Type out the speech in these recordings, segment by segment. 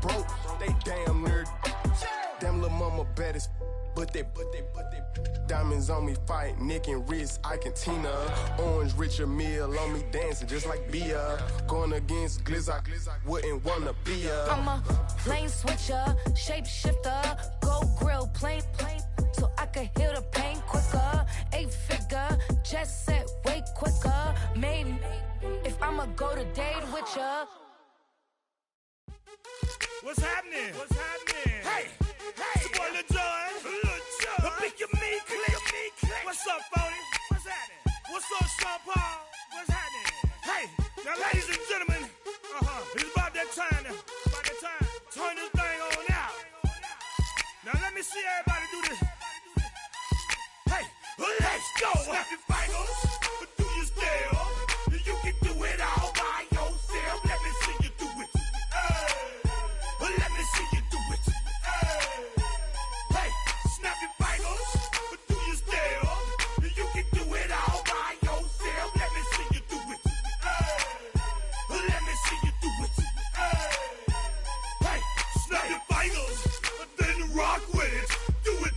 broke, they damn near. Damn little mama bad as but they diamonds on me fight, neck and wrist, I can Tina. Orange Richard Mill on me dancing just like Bia. Going against Glizz, wouldn't wanna be a. I'm a lane switcher, shapeshifter, go grill, plain, so I can heal the pain quicker. 8-figure, jet set way quicker. Maybe if I'ma go to date with ya. What's happening? What's happening? Hey, it's your boy Lil Jon. Pick your me, click. What's up, Phony? What's happening? What's up, Sean Paul? What's happening? Hey, now, ladies and gentlemen, it's about that time. Turn this thing on out. Now, let me see everybody do this. Hey, let's go. Snap your fingers, but do you still? You can do it all by yourself. Let me see you do it. Let me see you do it. Hey, snap your fingers, but do you still? You can do it all by yourself. Let me see you do it. Let me see you do it. Hey, snap your fingers, then rock with it. Do it.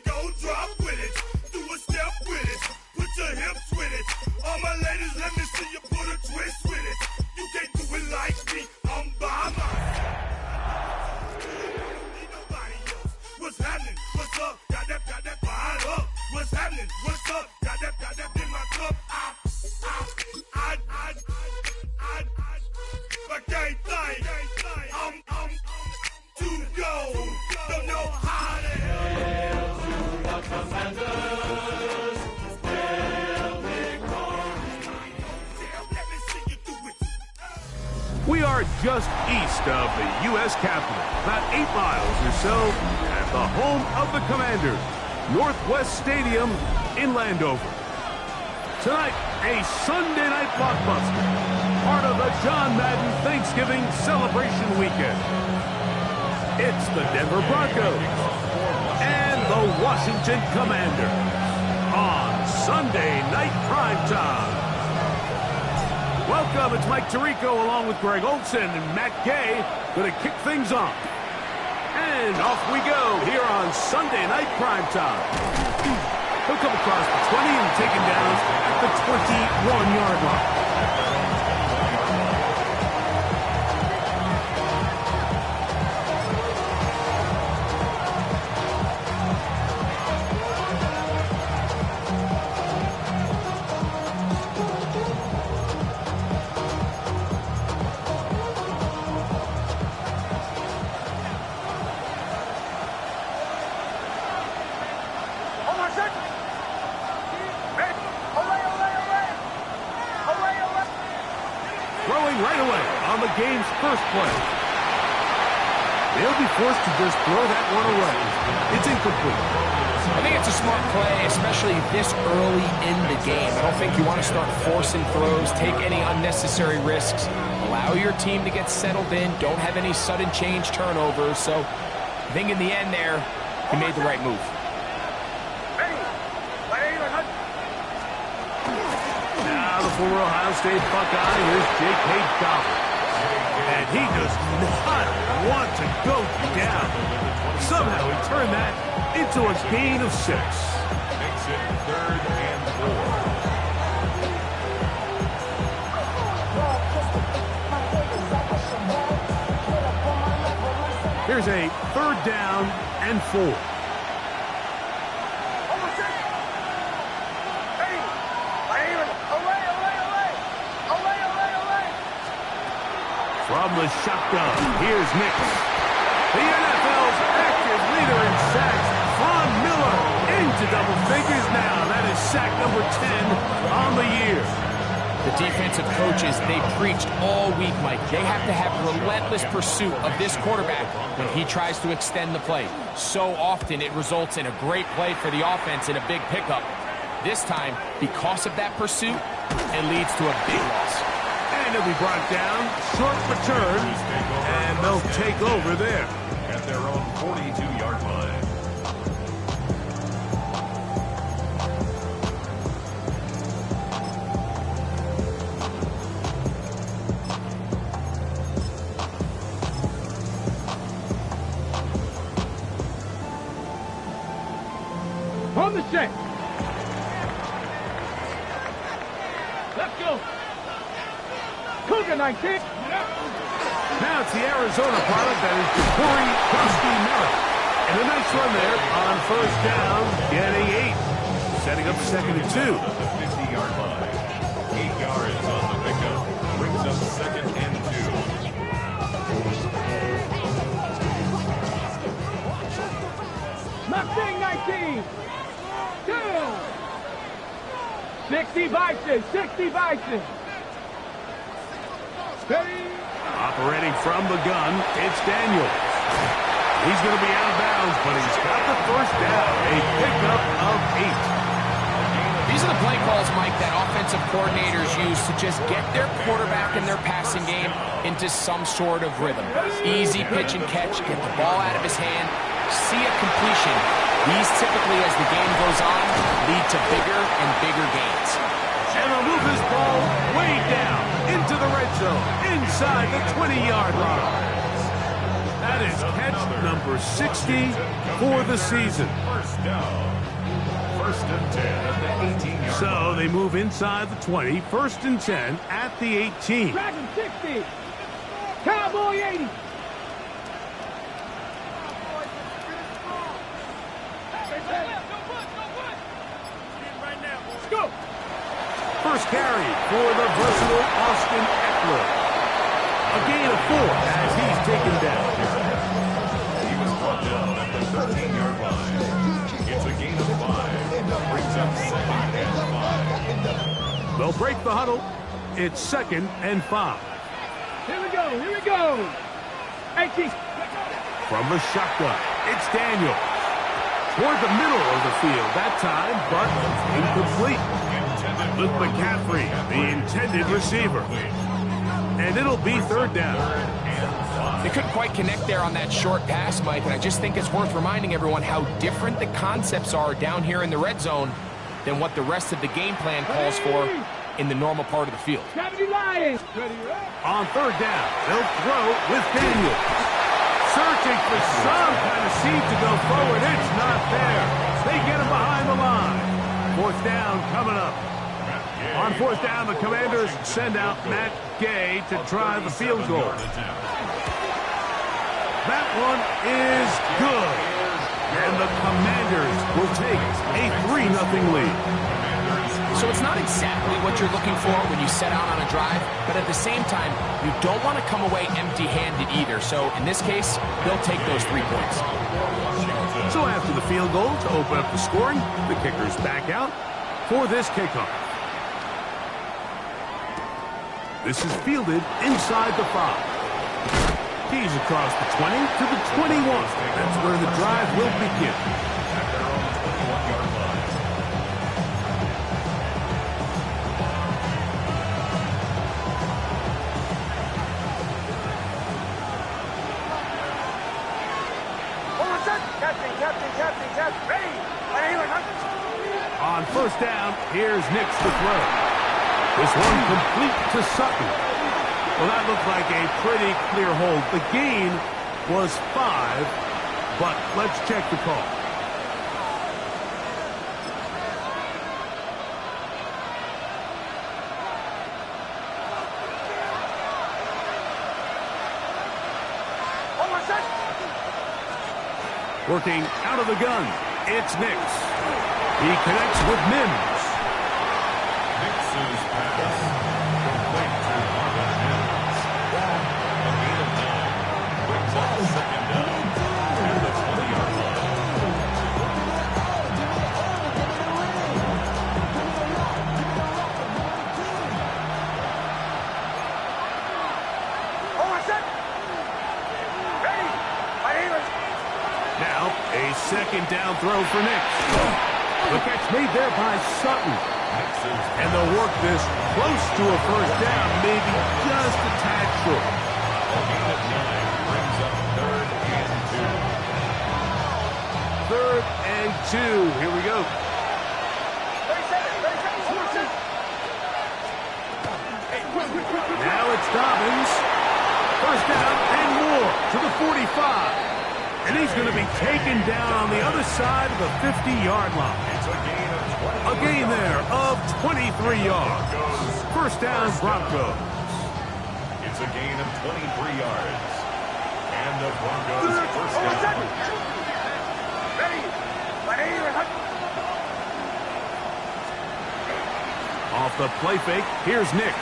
Go drop with it. Do a step with it. Put your hips with it. All my ladies, let me see you put a twist with it. You can't do it like me. I'm by myself. What's happening? What's up? Got that fired up. What's happening? What's up? Got that in my cup. I can't think. I'm to go. Don't know how to hell to the commanders. Let me see you do it. We are just east of the U.S. Capitol, about 8 miles or so, at the home of the Commanders, Northwest Stadium in Landover. Tonight, a Sunday night blockbuster, part of the John Madden Thanksgiving celebration weekend. It's the Denver Broncos and the Washington Commanders on Sunday Night Primetime. Welcome, it's Mike Tirico along with Greg Olson and Matt Gay going to kick things off. And off we go here on Sunday Night Primetime. He'll come across the 20 and take him down at the 21-yard line. Right away on the game's first play. They'll be forced to just throw that one away. It's incomplete. I think it's a smart play, especially this early in the game. I don't think you want to start forcing throws, take any unnecessary risks. Allow your team to get settled in. Don't have any sudden change turnovers. So I think in the end there, he made the right move. Now the former Ohio State Buckeye, here's Jake Hayes-Goffin. And he does not want to go down. Somehow he turned that into a gain of 6. Makes it 3rd and 4. Here's a 3rd down and 4. From the shotgun, here's Nix. The NFL's active leader in sacks, Von Miller, into double figures now. That is sack number 10 on the year. The defensive coaches, they preached all week, Mike. They have to have relentless pursuit of this quarterback when he tries to extend the play. So often it results in a great play for the offense and a big pickup. This time, because of that pursuit, it leads to a big loss. And it'll be brought down, short return, and they'll take over there. At their own 42-yard line. the set. Let's go. Cougar 19. Now it's the Arizona product that is Corey Merritt. And a nice run there on first down, getting 8. Setting up 2nd and 2. The 50-yard line. 8 yards on the pickup. Brings up 2nd and 2. Mustang 19. 2. 60 Bison. 60 Bison. Ready. Operating from the gun, it's Daniels. He's going to be out of bounds, but he's got the first down. A pickup of 8. These are the play calls, Mike, that offensive coordinators use to just get their quarterback and their passing game into some sort of rhythm. Easy pitch and catch, get the ball out of his hand, see a completion. These typically, as the game goes on, lead to bigger and bigger gains. And they'll move this ball way down into the red zone, inside the 20-yard line. That is catch number 60 for the season. First down. 1st and 10 at the 18-yard So line. they move inside the 20, 1st and 10 at the 18. Dragon 60. Cowboy 80. Go. First carry for the versatile Austin Eckler. A gain of 4 as he's taken down. He was brought down at the 13-yard line. It's a gain of 5. Brings up 2nd and 5. They'll break the huddle. It's 2nd and 5. Here we go. Here we go. 18. From the shotgun, it's Daniel. Toward the middle of the field that time, but incomplete. Luke McCaffrey, the intended receiver. And it'll be 3rd down. They couldn't quite connect there on that short pass, Mike, and I just think it's worth reminding everyone how different the concepts are down here in the red zone than what the rest of the game plan calls for in the normal part of the field. 70 Lions. On 3rd down, they'll throw with Daniel. Searching for some kind of seed to go forward. It's not there. They get him behind the line. 4th down coming up. On 4th down, the Commanders send out Matt Gay to try the field goal. That one is good. And the Commanders will take a 3-0 lead. So it's not exactly what you're looking for when you set out on a drive, but at the same time, you don't want to come away empty-handed either. So in this case, they'll take those 3 points. So after the field goal to open up the scoring, the kicker's back out for this kickoff. This is fielded inside the 5. He's across the 20 to the 21. That's where the drive will begin. At their own 21-yard line. On 1st down, here's Nix to throw. This one complete to Sutton. Well, that looked like a pretty clear hold. The gain was 5, but let's check the call. Working out of the gun, it's Nix. He connects with Mims. Nix's pass. Complete to Marvin Mims. A gain of 9. Brings up 2nd down. At the 20-yard line. Now, a 2nd down throw for Nix. The catch made there by Sutton. And they'll work this close to a 1st down, maybe just a tad short. A gain of 9 brings up 3rd and 2. 3rd and 2. Here we go. Now it's Dobbins. 1st down and more to the 45. And he's going to be taken down on the other side of the 50-yard line. A gain there of 23 yards. First down, Broncos. It's a gain of 23 yards. And the Broncos first down. Off the play fake, here's Nix.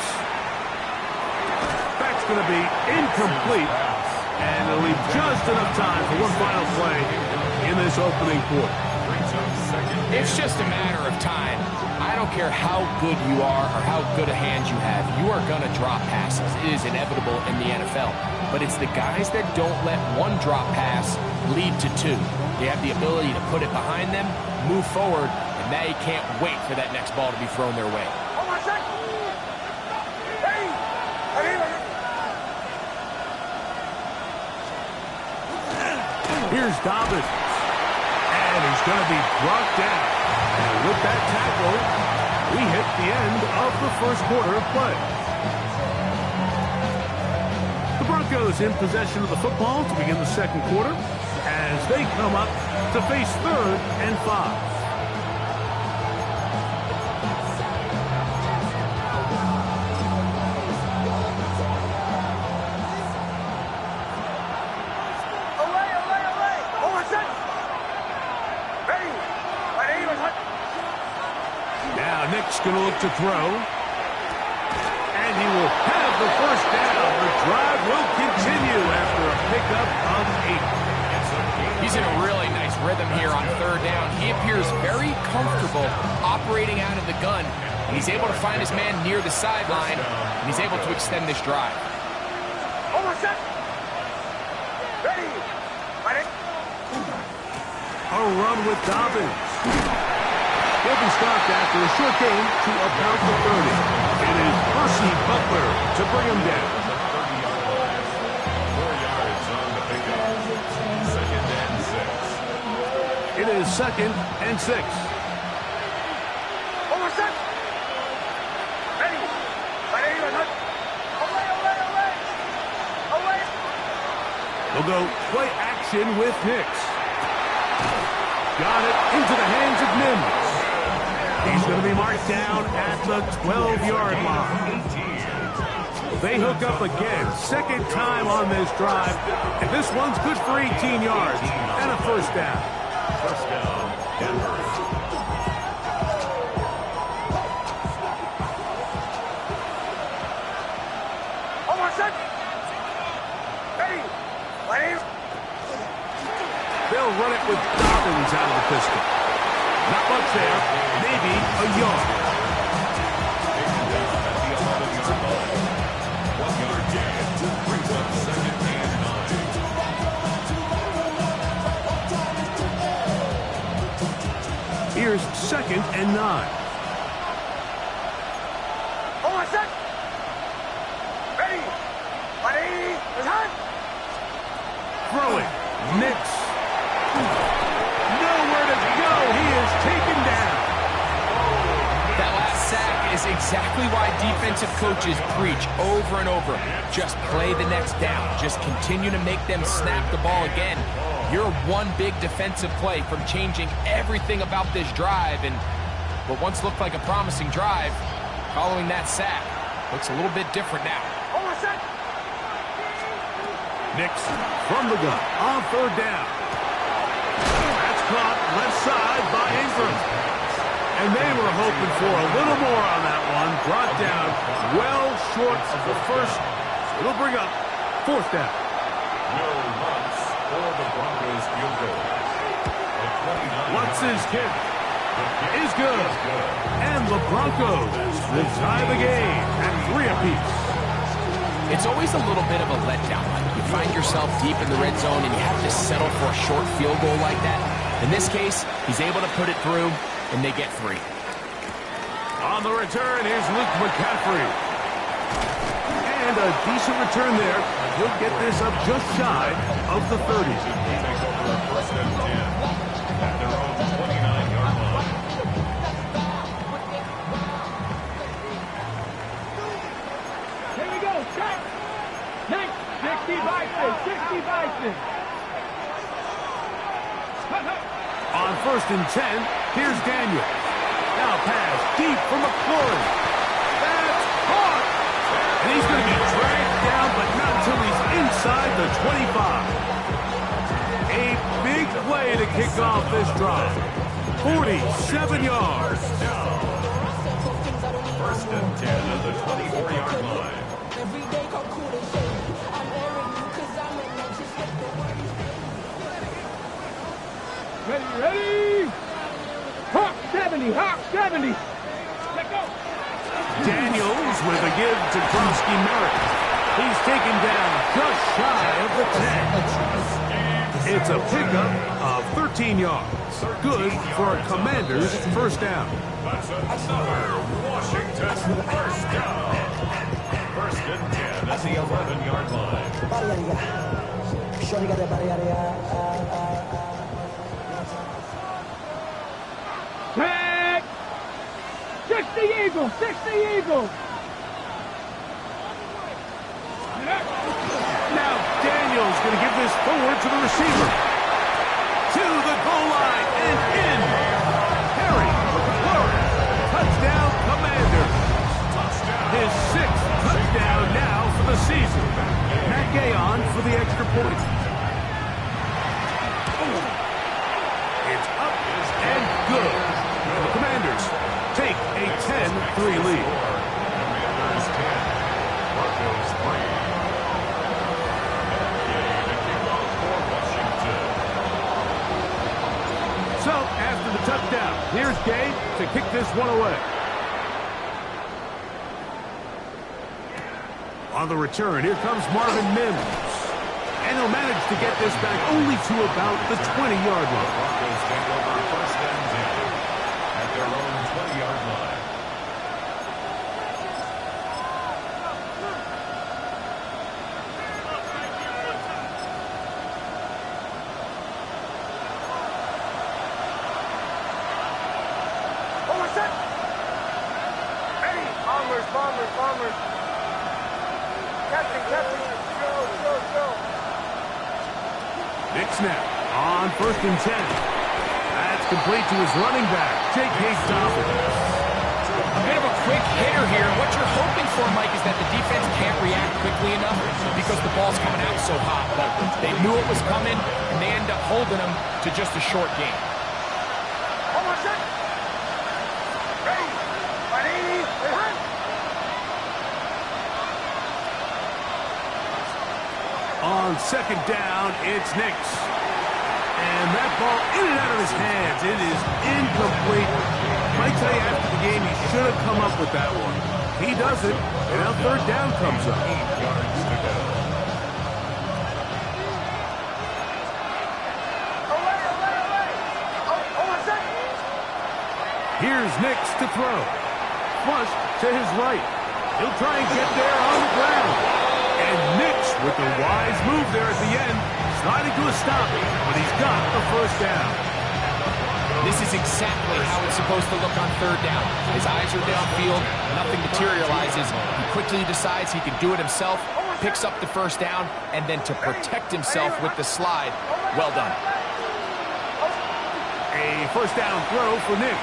That's going to be incomplete. And it'll leave just enough time for one final play in this opening quarter. It's just a matter of time. I don't care how good you are or how good a hand you have. You are going to drop passes. It is inevitable in the NFL. But it's the guys that don't let one drop pass lead to two. They have the ability to put it behind them, move forward, and they can't wait for that next ball to be thrown their way. Here's Dobbins. And he's going to be brought down. And with that tackle, we hit the end of the first quarter of play. The Broncos in possession of the football to begin the second quarter as they come up to face 3rd and 5. Going to look to throw. And he will have the first down. The drive will continue after a pickup of 8. He's in a really nice rhythm here on 3rd down. He appears very comfortable operating out of the gun. And he's able to find his man near the sideline. And he's able to extend this drive. A run with Dobbins. He'll be stopped after a short gain to about the 30. It is Percy Butler to bring him down. 4 yards on the pickup. 2nd and 6. It is 2nd and 6. We'll go play action with Nix. Got it into the hands of Mims. He's going to be marked down at the 12-yard line. They hook up again. 2nd time on this drive. And this one's good for 18 yards and a first down. First down, Denver. They'll run it with Dobbins out of the pistol. Not much there. Maybe a yard. Taken down at the 11-yard line. 1-yard gain. Brings up 2nd and 9. Here's 2nd and 9. Throwing. Nix. Nowhere to go. He is taken down. That last sack is exactly why defensive coaches preach over and over. Just play the next down. Just continue to make them snap the ball again. You're one big defensive play from changing everything about this drive. And what once looked like a promising drive, following that sack, looks a little bit different now. Nix from the gun on 3rd down. That's caught left side by Ingram. And they were hoping for a little more on that one. Brought down well short of the first. It'll bring up 4th down. Will Lutz for the Broncos field goal. Lutz's kick is good. And the Broncos will tie the game at 3 apiece. It's always a little bit of a letdown. You find yourself deep in the red zone and you have to settle for a short field goal like that. In this case, he's able to put it through, and they get 3. On the return is Luke McCaffrey. And a decent return there. He'll get this up just shy of the 30. Take over 1st and 10 at their own 29-yard line. Here we go, check. Next, 60 Bison, 60 Bison. On 1st and 10, here's Daniel. Now pass deep for McLaurin. That's caught. And he's going to be dragged down, but not until he's inside the 25. A big play to kick off this drive. 47 yards. 1st and 10 at the 24-yard line. Ready? Hawk 70, Hawk 70. Let go. Daniels with a give to Krosky Merrick. He's taken down just shy of the 10. It's a pickup of 13 yards. Good for a Commander's first down. That's another Washington first down. 1st and 10 at the 11-yard line. Tag. 60 Eagles, 60 Eagles. Now Daniels going to give this forward to the receiver. To the goal line and in. Harry McLaurin. Touchdown, Commanders. His 6th touchdown now for the season. Matt Gay on for the extra point. It's up and good. The Commanders take a 10-3 lead. Commanders 10, Broncos 3. So, after the touchdown, here's Gay to kick this one away. On the return, here comes Marvin Mims. And he'll manage to get this back only to about the 20-yard line. Broncos take over 1st and 10 at their own 20-yard line. Bombers. Captain, go. Nick snap on 1st and 10. That's complete to his running back, J.K. Dobbins. A bit of a quick hitter here. What you're hoping for, Mike, is that the defense can't react quickly enough because the ball's coming out so hot. But they knew it was coming, and they end up holding them to just a short game. On 2nd down, it's Nix. And that ball in and out of his hands. It is incomplete. Might tell you after the game he should have come up with that one. He doesn't, and now 3rd down comes up. 8 yards to go. Here's Nix to throw. Flush to his right. He'll try and get there on the ground. And Nix with the wise move there at the end, sliding to a stop, but he's got the 1st down. This is exactly how it's supposed to look on 3rd down. His eyes are downfield, nothing materializes. He quickly decides he can do it himself, picks up the 1st down, and then to protect himself with the slide, well done. A 1st down throw for Nix.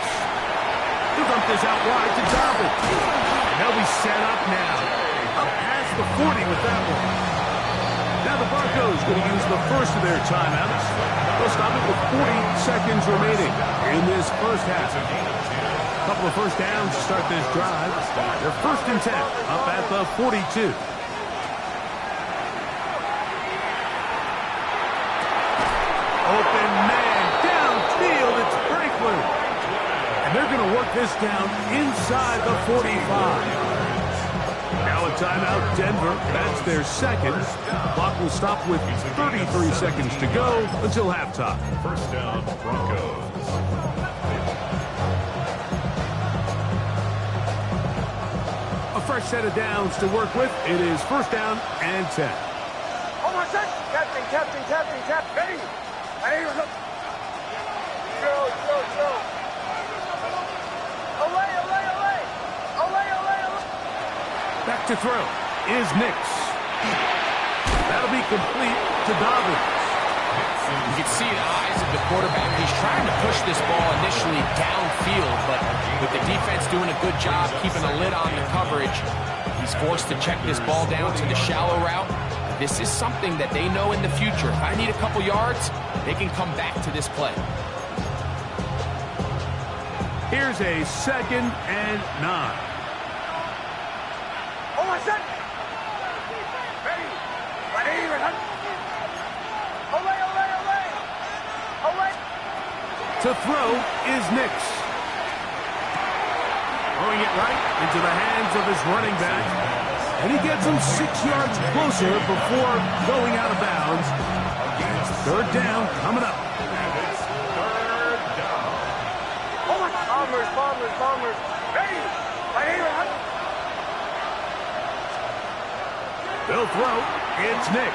He'll dump this out wide to Dobbins. And they'll be set up now. Up past the 40 with that one. Now the Broncos going to use the first of their timeouts. They'll stop it with 40 seconds remaining in this first half. A couple of 1st downs to start this drive. They're 1st and 10 up at the 42. Open man downfield. It's Franklin. And they're going to work this down inside the 45. Now a timeout, Denver. That's their 2nd. Clock will stop with 33 seconds to go until halftime. 1st down, Broncos. A fresh set of downs to work with. It is 1st down and 10. Captain. Ready? Go. Back to throw is Nix. That'll be complete to Dobbins. You can can see the eyes of the quarterback. He's trying to push this ball initially downfield, but with the defense doing a good job keeping a lid on the coverage, he's forced to check this ball down to the shallow route. This is something that they know in the future. If I need a couple yards, they can come back to this play. Here's a 2nd and 9. To throw is Nix. Throwing it right into the hands of his running back. And he gets him 6 yards closer before going out of bounds. 3rd down coming up. And it's 3rd down. Bombers. Ready. They'll throw. It's Nix.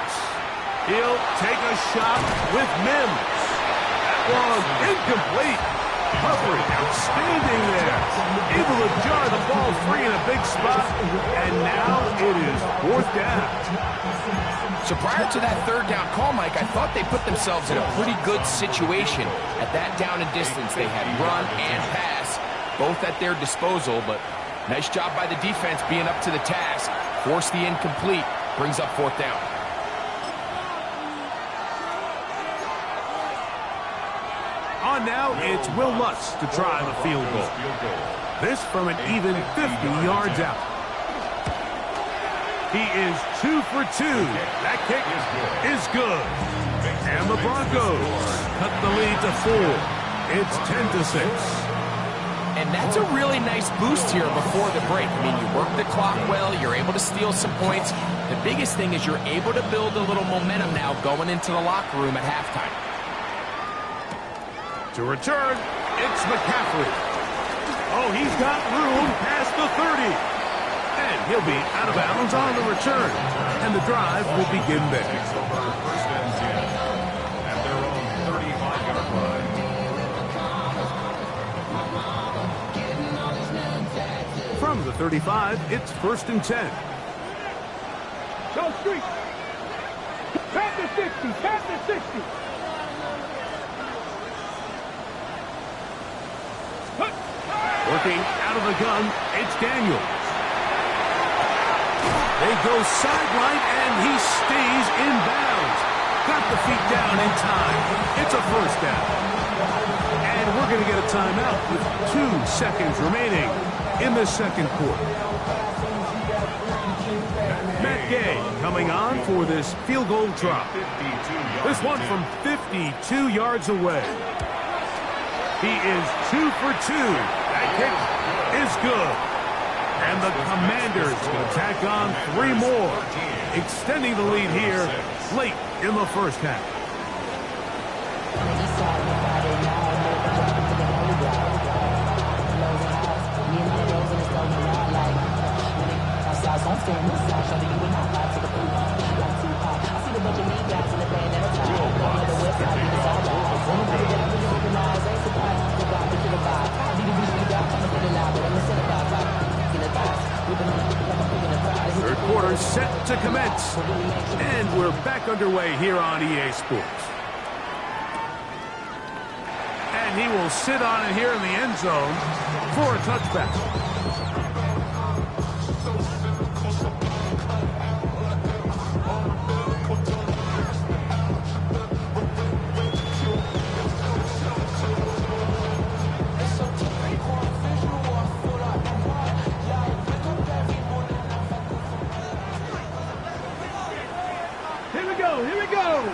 He'll take a shot with Mims. Was incomplete. Humphrey outstanding there. Able to jar the ball free in a big spot. And now it is 4th down. So prior to that 3rd down call, Mike, I thought they put themselves in a pretty good situation. At that down and distance, they had run and pass, both at their disposal. But nice job by the defense being up to the task. Force the incomplete. Brings up 4th down. On now, it's Will Lutz to try the field goal. This from an even 50 yards out. He is 2 for 2. That kick is good. And the Broncos cut the lead to 4. It's 10-6. And that's a really nice boost here before the break. I mean, you work the clock well, you're able to steal some points. The biggest thing is you're able to build a little momentum now going into the locker room at halftime. To return, it's McCaffrey. Oh, he's got room past the 30. And he'll be out of bounds on the return. And the drive will begin there. First and 10. At their own 35-yard line. From the 35, it's 1st and 10. Go street. Pass the 60. Working out of the gun, it's Daniels. They go sideline, and he stays in bounds. Got the feet down in time. It's a 1st down. And we're going to get a timeout with 2 seconds remaining in the 2nd quarter. Matt Gay coming on for this field goal try. This one from 52 yards away. He is 2 for 2. That kick is good. And the Commanders can tack on 3 more, extending the lead here late in the 1st half. Third quarter set to commence, and we're back underway here on EA Sports. And he will sit on it here in the end zone for a touchback. Here we go.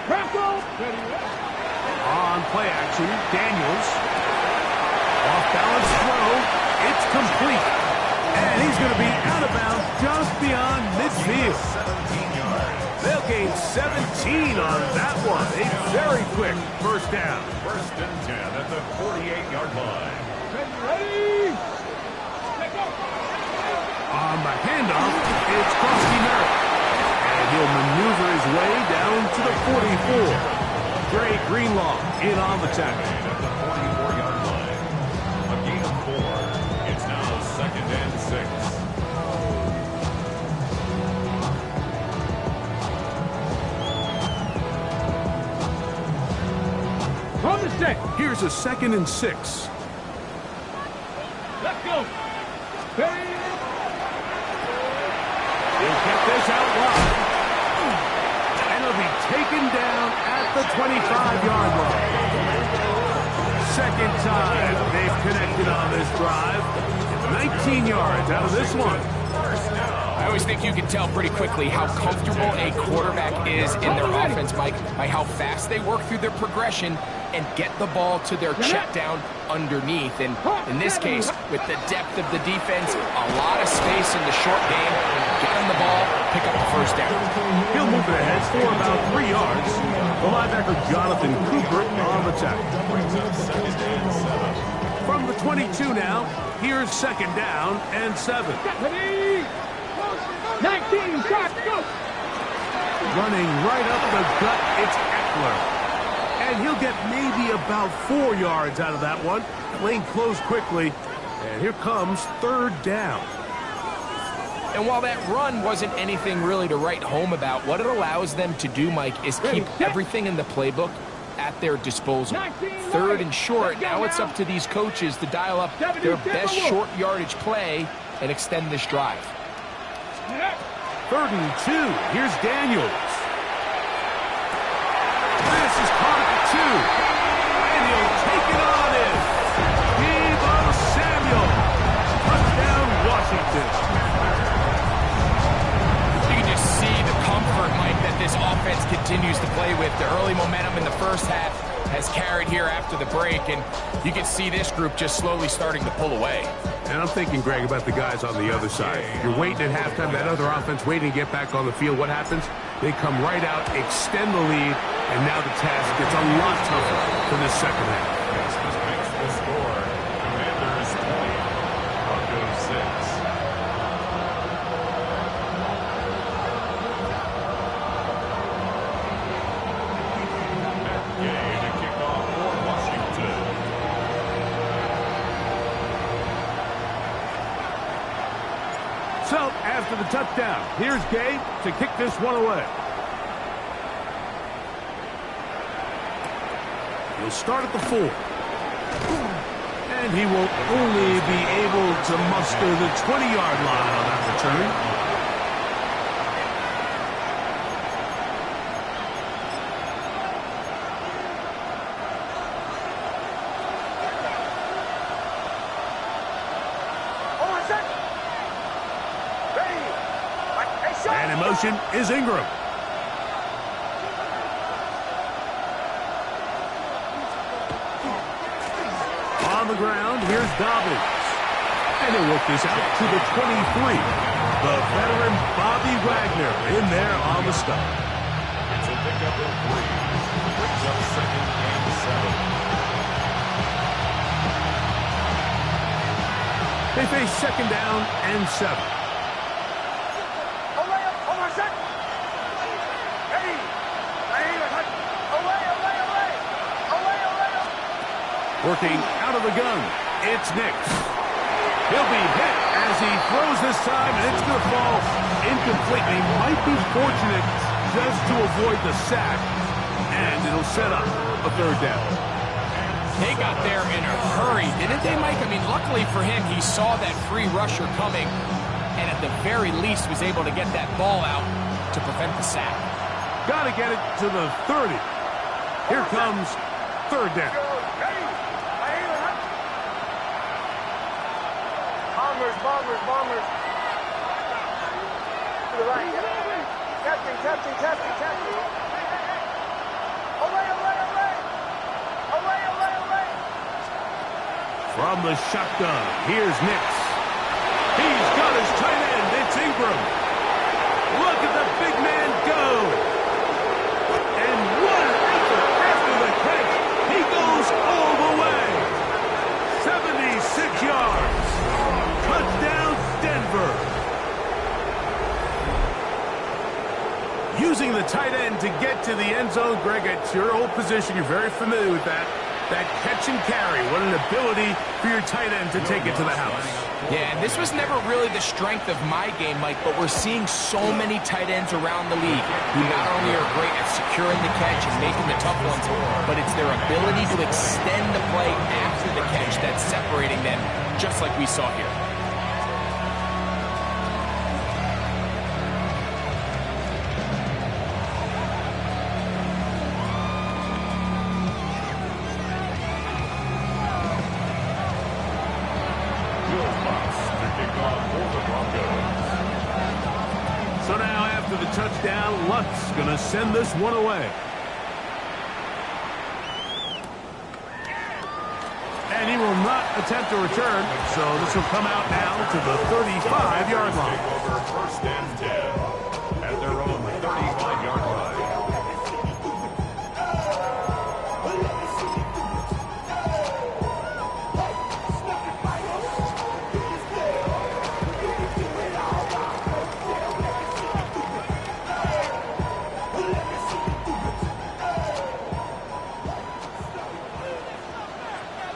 Broncos. On play action, Daniels. Off balance throw. It's complete. And he's going to be out of bounds just beyond midfield. They'll gain 17 on that one. A very quick 1st down. 1st and 10 at the 48-yard line. Ready. On the handoff, it's Krusty Merritt. He'll maneuver his way down to the 44. Dre Greenlaw in on the tackle. At the 44-yard line. A gain of 4. It's now 2nd and 6. Set. Here's a 2nd and 6. Let's go. Hey. He'll get this out wide. And he'll be taken down at the 25-yard line. Second time they've connected on this drive. 19 yards out of this one. I always think you can tell pretty quickly how comfortable a quarterback is in their offense, Mike, by how fast they work through their progression and get the ball to their check down underneath. And in this case, with the depth of the defense, a lot of space in the short game, get him the ball, pick up the first down. He'll move it ahead for about 3 yards. The linebacker Jonathan Cooper on the tackle. From the 22 now, here's 2nd down and 7. 19 shots, go! Running right up the gut, it's Eckler. And he'll get maybe about 4 yards out of that one. Lane closed quickly, and here comes 3rd down. And while that run wasn't anything really to write home about, what it allows them to do, Mike, is keep everything in the playbook at their disposal. 3rd and short, now it's up to these coaches to dial up their best short yardage play and extend this drive. 3rd and 2. Here's Daniels. This is caught at the 2. And he'll take it on in. Deebo Samuel. Touchdown, Washington. You can just see the comfort, Mike, that this offense continues to play with. The early momentum in the first half has carried here after the break, and you can see this group just slowly starting to pull away. And I'm thinking, Greg, about the guys on the other side. You're waiting at halftime, that other offense waiting to get back on the field. What happens? They come right out, extend the lead, and now the task gets a lot tougher for this second half. This makes the score. Commanders 20, Broncos 6. So, after the touchdown, here's Gabe to kick this one away. He'll start at the 4. And he will only be able to muster the 20-yard line on that return. And in motion is Ingram. On the ground, here's Dobbins. And he'll work this out to the 23. The veteran Bobby Wagner in there on the stop. It's a pickup of 3. Brings up 2nd and 7. They face 2nd down and 7. Working out of the gun, it's Nix. He'll be hit as he throws this time, and it's going to fall incompletely. Might be fortunate just to avoid the sack, and it'll set up a 3rd down. They got there in a hurry, didn't they, Mike? I mean, luckily for him, he saw that free rusher coming, and at the very least was able to get that ball out to prevent the sack. Got to get it to the 30. Here comes 3rd down. Bombers. To the right. Catching. Away. From the shotgun, here's Nix. He's got his tight end. It's Ingram. Look at the big man go. And what an effort after the catch. He goes all the way. 76 yards. Touchdown, Denver. Using the tight end to get to the end zone. Greg, at your old position, you're very familiar with that. That catch and carry, what an ability for your tight end to take it to the house. Yeah, and this was never really the strength of my game, Mike, but we're seeing so many tight ends around the league who not only are great at securing the catch and making the tough ones, but it's their ability to extend the play after the catch that's separating them, just like we saw here. So now after the touchdown, Luck's going to send this one away. And he will not attempt a return, so this will come out now to the 35-yard line. Over first and 10 at their own 35-yard line.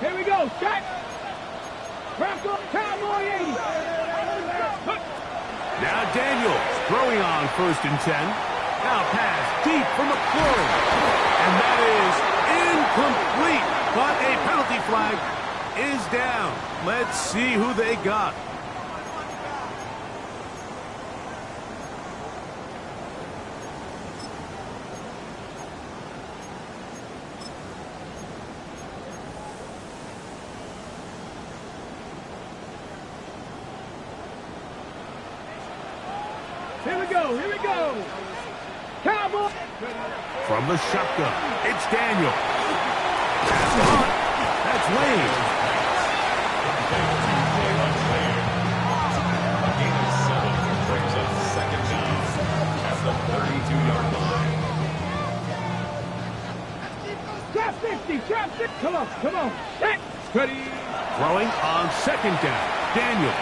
Here we go, set. Broncos, Cowboy 80. Now Daniels throwing on first and 10. Now pass deep for McClure. And that is incomplete. But a penalty flag is down. Let's see who they got. Here we go, here we go. Cowboy. From the shotgun, it's Daniel. That's caught. That's Wade. A gain of 7 brings up second down at the 32-yard line. Trap 50, trap 50. Come on. Set. Ready. Throwing on second down, Daniel.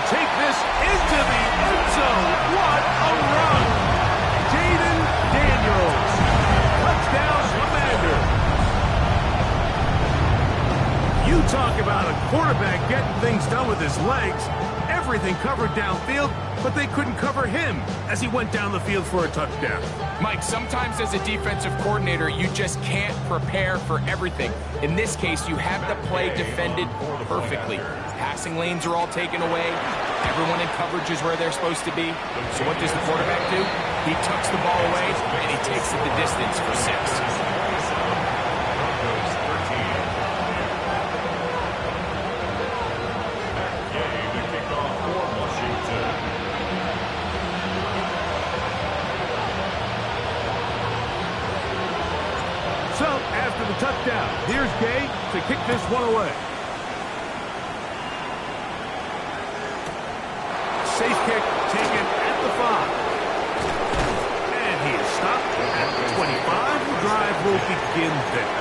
Take this into the end zone. What a run! Jaden Daniels. Touchdown, Commander. You talk about a quarterback getting things done with his legs. Everything covered downfield, but they couldn't cover him as he went down the field for a touchdown. Mike, sometimes as a defensive coordinator, you just can't prepare for everything. In this case, you have the play defended perfectly. Passing lanes are all taken away. Everyone in coverage is where they're supposed to be. So what does the quarterback do? He tucks the ball away, and he takes it the distance for 6. So, after the touchdown, here's Gay to kick this one away. Safe kick taken at the 5. And he is stopped at the 25. The drive will begin there.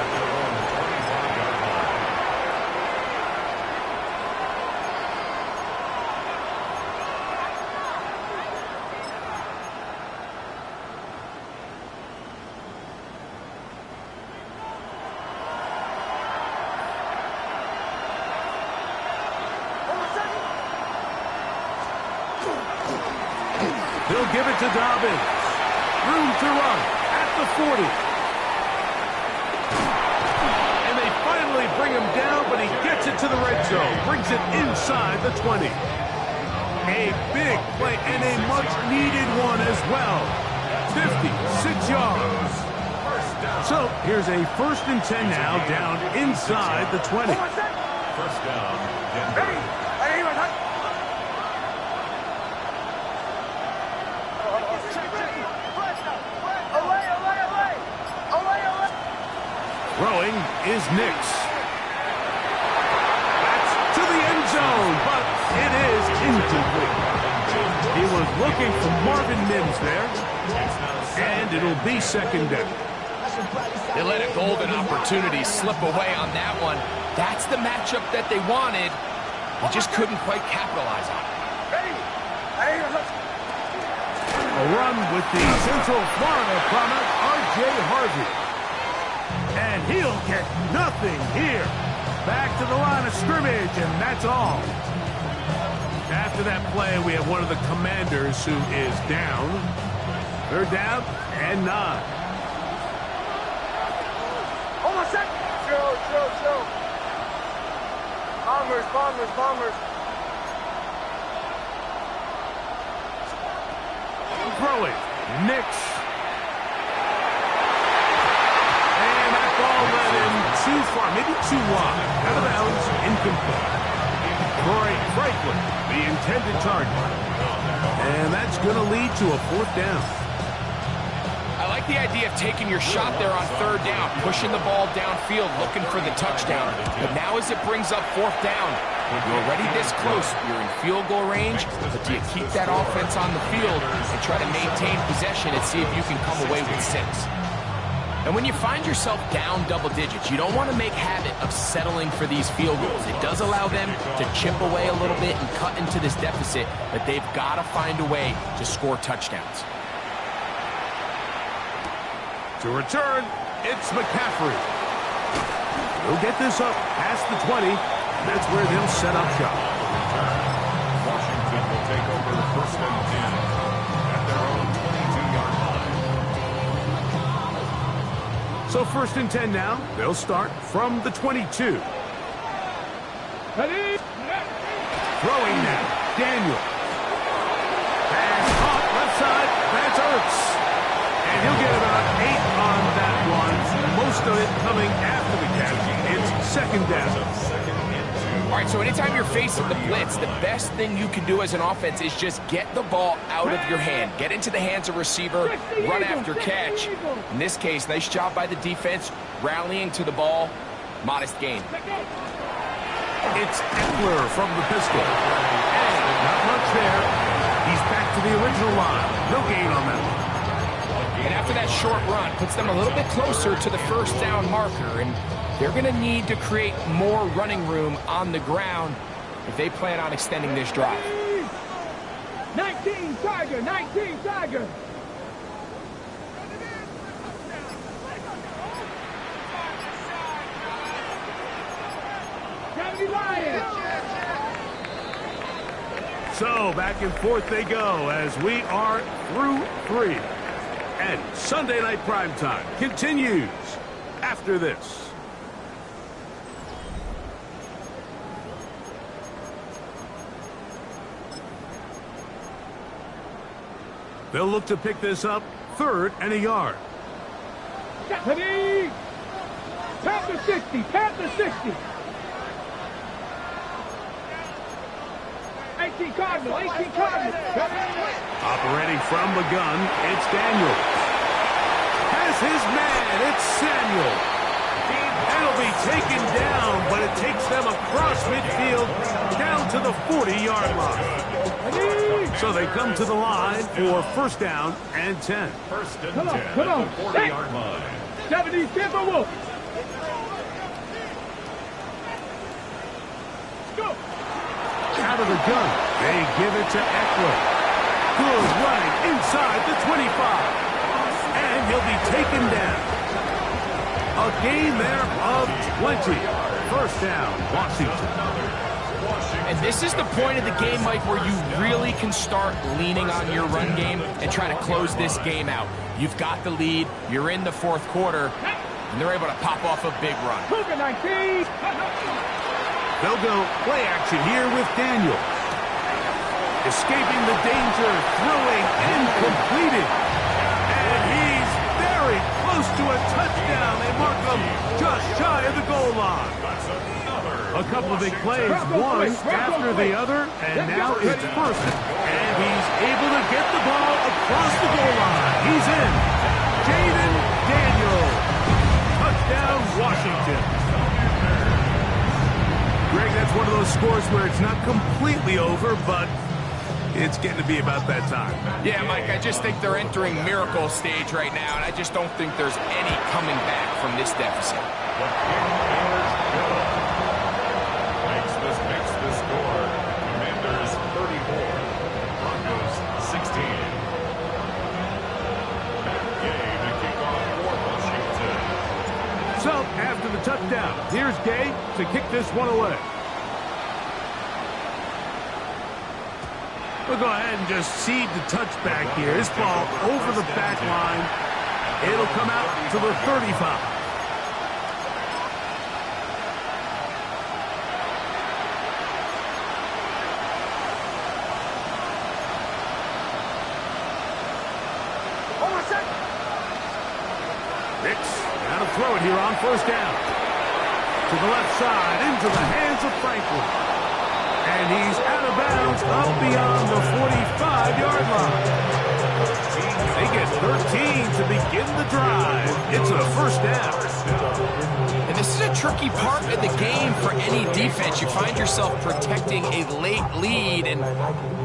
They'll give it to Dobbins. Room to run at the 40. And they finally bring him down, but he gets it to the red zone. Brings it inside the 20. A big play and a much-needed one as well. 56 yards. So here's a 1st and 10 now, down inside the 20. First down, Denver. Throwing is Nix. That's to the end zone, but it is incomplete. He was looking for Marvin Mims there, and it'll be 2nd down. They let a golden opportunity slip away on that one. That's the matchup that they wanted. They just couldn't quite capitalize on it. A run with the Central Florida product, R.J. Harvey. And he'll get nothing here. Back to the line of scrimmage, and that's all. After that play, we have one of the Commanders who is down. Third down and 9. Hold on a sec. Chill. Bombers. Throwing. Nix. And that ball went in too far, maybe too wide. Out of bounds, incomplete. Troy Franklin, the intended target. And that's going to lead to a 4th down. I like the idea of taking your shot there on 3rd down, pushing the ball downfield, looking for the touchdown. But now as it brings up 4th down, you're already this close. You're in field goal range, but do you keep that offense on the field and try to maintain possession and see if you can come away with 6? And when you find yourself down double digits, you don't want to make habit of settling for these field goals. It does allow them to chip away a little bit and cut into this deficit, but they've got to find a way to score touchdowns. To return, it's McCaffrey. He'll get this up past the 20. That's where they'll set up shop. Washington will take over 1st and 10 at their own 22-yard line. So 1st and 10 now. They'll start from the 22. Ready? Throwing now. Daniel. Pass off left side. That's Ertz. And he'll get about 8 on that one. Most of it coming after the catch. It's 2nd down. All right, so anytime you're facing the blitz, the best thing you can do as an offense is just get the ball out of your hand. Get into the hands of receiver, run after catch. In this case, nice job by the defense, rallying to the ball. Modest gain. It's Eckler from the pistol. And not much there. He's back to the original line. No gain on that one. And after that short run, puts them a little bit closer to the 1st down marker. And they're going to need to create more running room on the ground if they plan on extending this drive. 19 Tiger. 70 Lions. So back and forth they go as we are through 3. And Sunday Night Primetime continues after this. They'll look to pick this up 3rd and a yard. Ready? Panther 60. 18 Cardinal. Operating from the gun, it's Daniel. Has his man, it's Samuel. That'll be taken down, but it takes them across midfield down to the 40-yard line. So they come to the line for 1st down and 10. 1st and 10 come on. at the 40-yard line. 70 Timberwolves. Go. Out of the gun, they give it to Eckler. Good running inside the 25. And he'll be taken down. A gain there of 20. 1st down, Washington. And this is the point of the game, Mike, where you really can start leaning on your run game and try to close this game out. You've got the lead, you're in the 4th quarter, and they're able to pop off a big run. Cougar 19. They'll go play action here with Daniel. Escaping the danger, throwing and completed. And he's very close to a touchdown. They mark him just shy of the goal line. A couple of big plays, one after the other, and now it's Person. And he's able to get the ball across the goal line. He's in. Jaden Daniel. Touchdown, Washington. Greg, that's one of those scores where it's not completely over, but it's getting to be about that time. Yeah, Mike, I just think they're entering miracle stage right now, and I just don't think there's any coming back from this deficit. Makes the score. Commanders 34, Broncos down. Here's Gay to kick this one away. We'll go ahead and just cede the touchback here. This ball over the back line. It'll come out to the 35. Now to throw it here on first down. To the left side, into the hands of Franklin. And he's out of bounds up beyond the 45-yard line. They get 13 to begin the drive. It's a first down. And this is a tricky part of the game for any defense. You find yourself protecting a late lead, and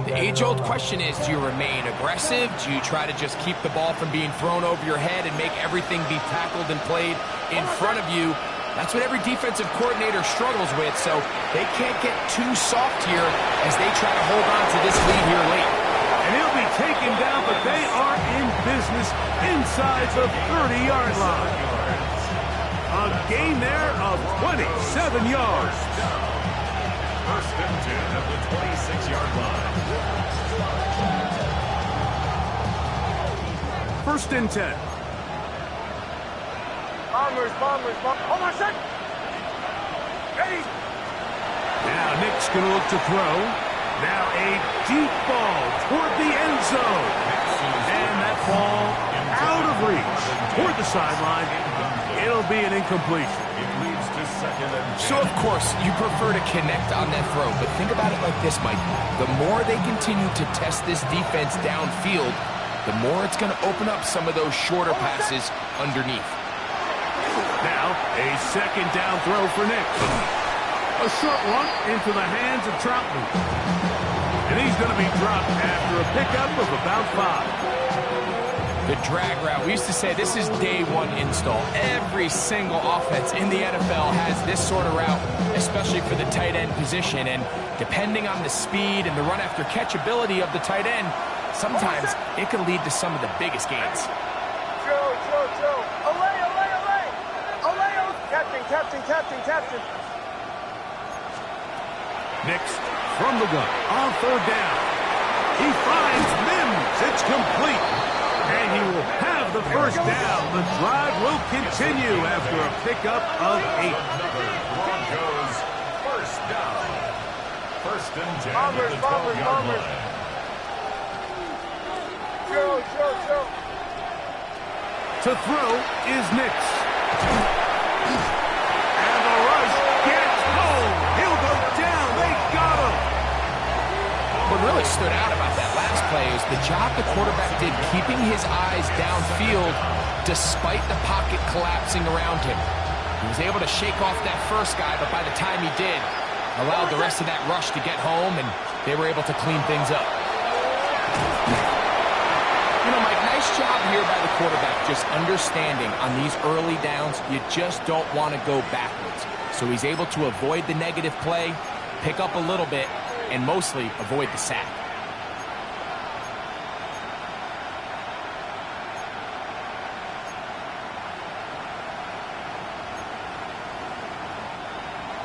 the age-old question is, do you remain aggressive? Do you try to just keep the ball from being thrown over your head and make everything be tackled and played in front of you? That's what every defensive coordinator struggles with, so they can't get too soft here as they try to hold on to this lead here late. And he'll be taken down, but they are in business inside the 30-yard line. A gain there of 27 yards. First and 10 at the 26-yard line. First and 10. Bombers. Hold on a sec. Ready. Now Nick's going to look to throw. Now a deep ball toward the end zone. And that ball out of reach toward the sideline. It'll be an incompletion. It leads to second and 10. So, of course, you prefer to connect on that throw, but think about it like this, Mike. The more they continue to test this defense downfield, the more it's going to open up some of those shorter passes underneath. Now, a second down throw for Nick. A short one into the hands of Troutman. And he's going to be dropped after a pickup of about 5. The drag route. We used to say this is day one install. Every single offense in the NFL has this sort of route, especially for the tight end position. And depending on the speed and the run after catch ability of the tight end, sometimes it can lead to some of the biggest gains. Joe. Captain. Next, from the gun, on third down. He finds Mims. It's complete. And he will have the first down. The drive will continue after a pickup of 8. Broncos first down. First and 10 at the 12-yard line. Joe. To throw is Nix. And the rush gets home. He'll go down. They got him. What really stood out about that last play is the job the quarterback did keeping his eyes downfield despite the pocket collapsing around him. He was able to shake off that first guy, but by the time he did, allowed the rest of that rush to get home, and they were able to clean things up. You know, Mike, nice job here by the quarterback, just understanding on these early downs, you just don't want to go backwards. So he's able to avoid the negative play, pick up a little bit, and mostly avoid the sack.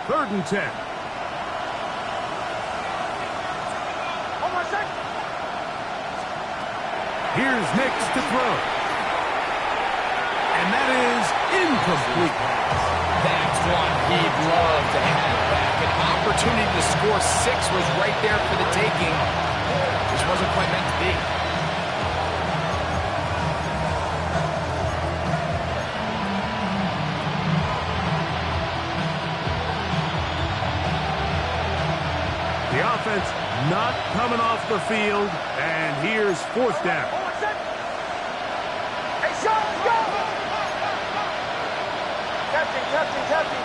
Third and 10. Here's Nix to throw. And that is incomplete. That's one he'd love to have back. An opportunity to score 6 was right there for the taking. Just wasn't quite meant to be. The offense not coming off the field, and here's fourth down. Captain.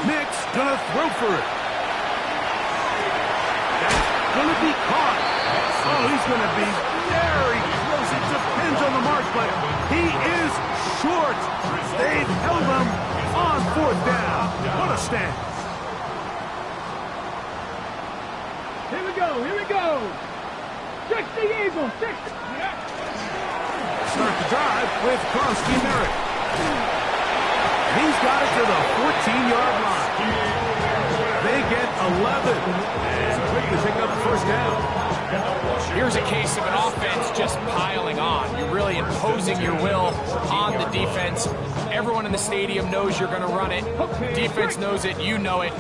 Nick's gonna throw for it. That's gonna be caught. Oh, he's gonna be very close. It depends on the mark, but he is short. They've held him on fourth down. What a stand. Here we go. 60 Eagles, 60. Start the drive with Kronsky Merritt. He's got it to the 14-yard line. They get 11 and quickly pick up the first down. Here's a case of an offense just piling on. You're really imposing your will on the defense. Everyone in the stadium knows you're going to run it. Defense knows it, you know it.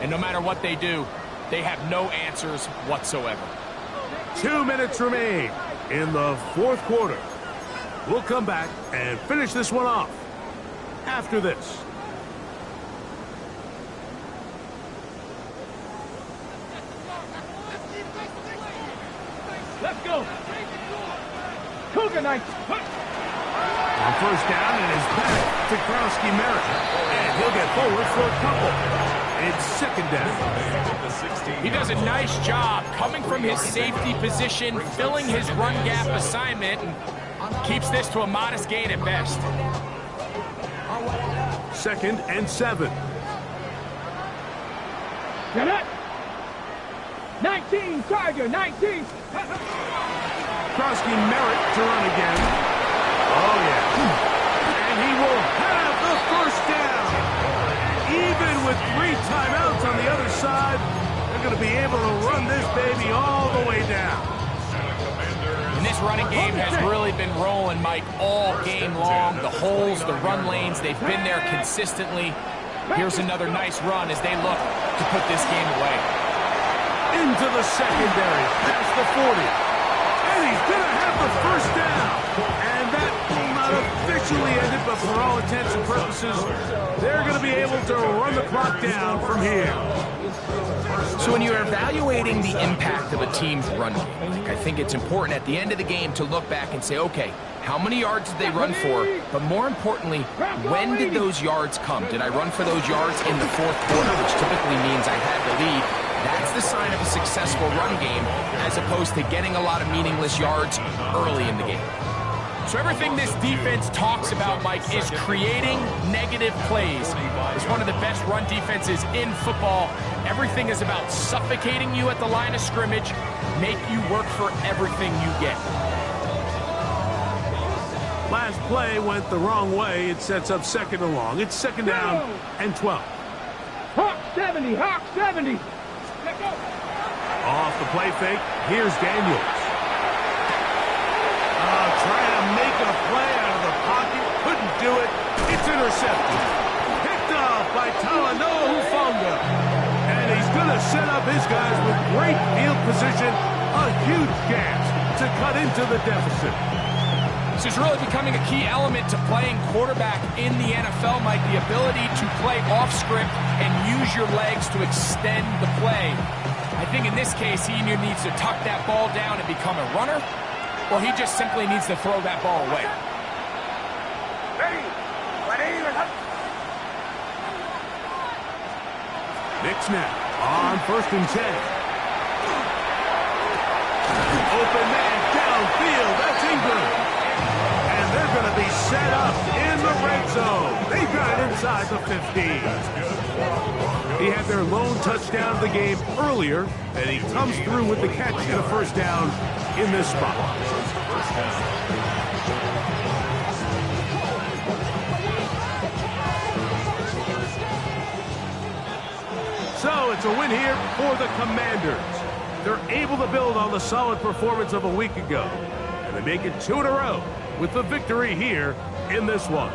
And no matter what they do, they have no answers whatsoever. 2 minutes remain in the fourth quarter. We'll come back and finish this one off after this. Let's go. Cougar Knights. On first down, it is back to Krowski-Merritt. And he'll get forward for a couple. It's second down. He does a nice job coming from his safety position, filling his run gap assignment, and keeps this to a modest gain at best. 2nd and 7. Get it. 19, Charger, 19. Krowski-Merritt to run again. Oh, yeah. And he will have the first down. Even with 3 timeouts on the other side, they're going to be able to run this baby all the way down. And this running game has really been rolling, Mike, all game long. The holes, the run lanes, they've been there consistently. Here's another nice run as they look to put this game away. Into the secondary, past the 40. And he's going to have the first down. And that will not officially end it, but for all intents and purposes, they're going to be able to run the clock down from here. So when you're evaluating the impact of a team's run game, I think it's important at the end of the game to look back and say, okay, how many yards did they run for? But more importantly, when did those yards come? Did I run for those yards in the fourth quarter, which typically means I had the lead? That's the sign of a successful run game, as opposed to getting a lot of meaningless yards early in the game. So everything this defense talks about, Mike, is creating negative plays. It's one of the best run defenses in football. Everything is about suffocating you at the line of scrimmage, make you work for everything you get. Last play went the wrong way. It sets up 2nd and long. It's 2nd down and 12. Hawk 70, Hawk 70. Let's go. Off the play fake, here's Daniels. Trying to make a play out of the pocket, couldn't do it. It's intercepted. Picked off by Talanoa Hufanga. And he's going to set up his guys with great field position. A huge chance to cut into the deficit. This is really becoming a key element to playing quarterback in the NFL, Mike, the ability to play off script and use your legs to extend the play. I think in this case, he either needs to tuck that ball down and become a runner, or he just simply needs to throw that ball away. Nick snap on 1st and 10. Open man downfield, that's Ingram. And they're going to be set up in the red zone. They've got it inside the 15. He had their lone touchdown of the game earlier, and he comes through with the catch and a first down in this spot. So it's a win here for the Commanders. They're able to build on the solid performance of a week ago, and they make it 2 in a row with the victory here in this one.